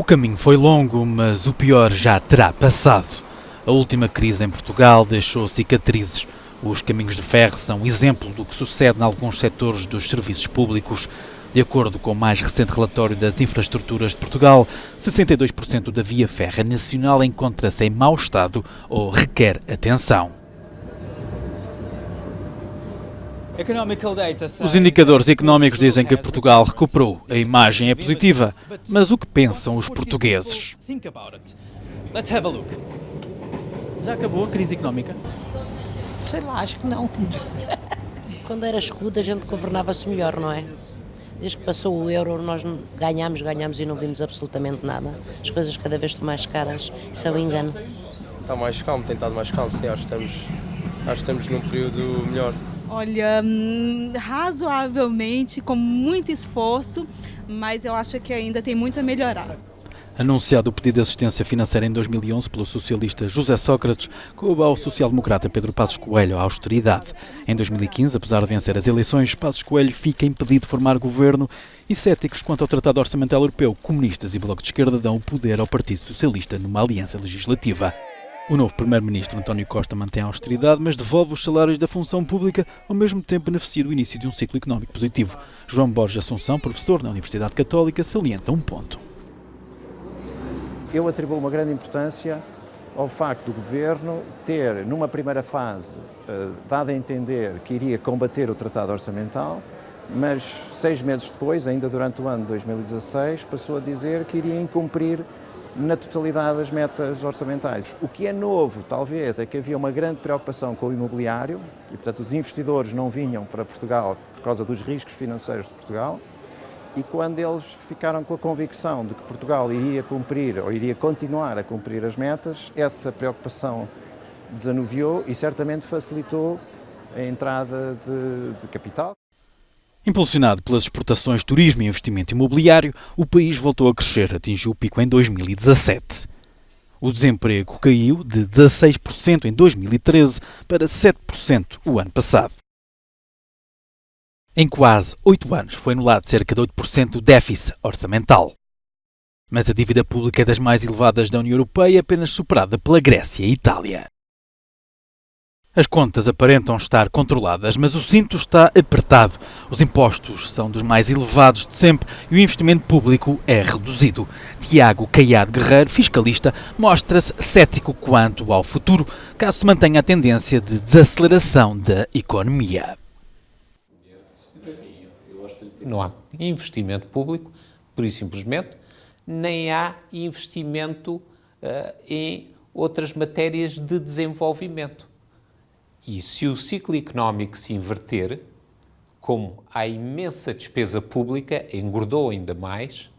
O caminho foi longo, mas o pior já terá passado. A última crise em Portugal deixou cicatrizes. Os caminhos de ferro são exemplo do que sucede em alguns setores dos serviços públicos. De acordo com o mais recente relatório das infraestruturas de Portugal, 62% da via férrea nacional encontra-se em mau estado ou requer atenção. Os indicadores económicos dizem que Portugal recuperou. A imagem é positiva, mas o que pensam os portugueses? Já acabou a crise económica? Sei lá, acho que não. Quando era escudo a gente governava-se melhor, não é? Desde que passou o euro nós ganhámos e não vimos absolutamente nada. As coisas cada vez estão mais caras, isso é um engano. Está mais calmo, tem estado mais calmo, sim, acho que estamos num período melhor. Olha, razoavelmente, com muito esforço, mas eu acho que ainda tem muito a melhorar. Anunciado o pedido de assistência financeira em 2011 pelo socialista José Sócrates, coube ao social-democrata Pedro Passos Coelho a austeridade. Em 2015, apesar de vencer as eleições, Passos Coelho fica impedido de formar governo e céticos quanto ao Tratado Orçamental Europeu, comunistas e Bloco de Esquerda dão o poder ao Partido Socialista numa aliança legislativa. O novo primeiro-ministro António Costa mantém a austeridade, mas devolve os salários da função pública, ao mesmo tempo beneficia do início de um ciclo económico positivo. João Borges Assunção, professor na Universidade Católica, salienta um ponto. Eu atribuo uma grande importância ao facto do Governo ter, numa primeira fase, dado a entender que iria combater o Tratado Orçamental, mas 6 meses depois, ainda durante o ano de 2016, passou a dizer que iria incumprir na totalidade as metas orçamentais. O que é novo, talvez, é que havia uma grande preocupação com o imobiliário e, portanto, os investidores não vinham para Portugal por causa dos riscos financeiros de Portugal. E quando eles ficaram com a convicção de que Portugal iria cumprir ou iria continuar a cumprir as metas, essa preocupação desanuviou e certamente facilitou a entrada de capital. Impulsionado pelas exportações, turismo e investimento imobiliário, o país voltou a crescer, atingiu o pico em 2017. O desemprego caiu de 16% em 2013 para 7% o ano passado. Em quase 8 anos foi anulado cerca de 8% do déficit orçamental. Mas a dívida pública é das mais elevadas da União Europeia, apenas superada pela Grécia e Itália. As contas aparentam estar controladas, mas o cinto está apertado. Os impostos são dos mais elevados de sempre e o investimento público é reduzido. Tiago Caiado Guerreiro, fiscalista, mostra-se cético quanto ao futuro, caso se mantenha a tendência de desaceleração da economia. Não há investimento público, por isso simplesmente, nem há investimento em outras matérias de desenvolvimento. E se o ciclo económico se inverter, como a imensa despesa pública engordou ainda mais,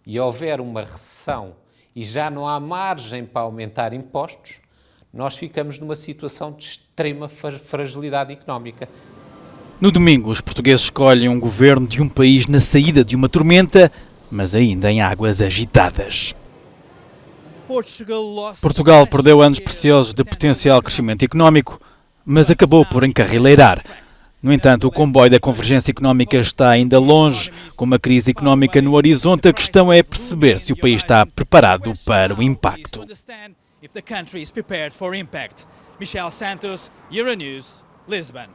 e houver uma recessão e já não há margem para aumentar impostos, nós ficamos numa situação de extrema fragilidade económica. No domingo, os portugueses escolhem um governo de um país na saída de uma tormenta, mas ainda em águas agitadas. Portugal perdeu anos preciosos de potencial crescimento económico, mas acabou por encarrileirar. No entanto, o comboio da convergência económica está ainda longe. Com uma crise económica no horizonte, a questão é perceber se o país está preparado para o impacto. Michel Santos, Euronews, Lisbon.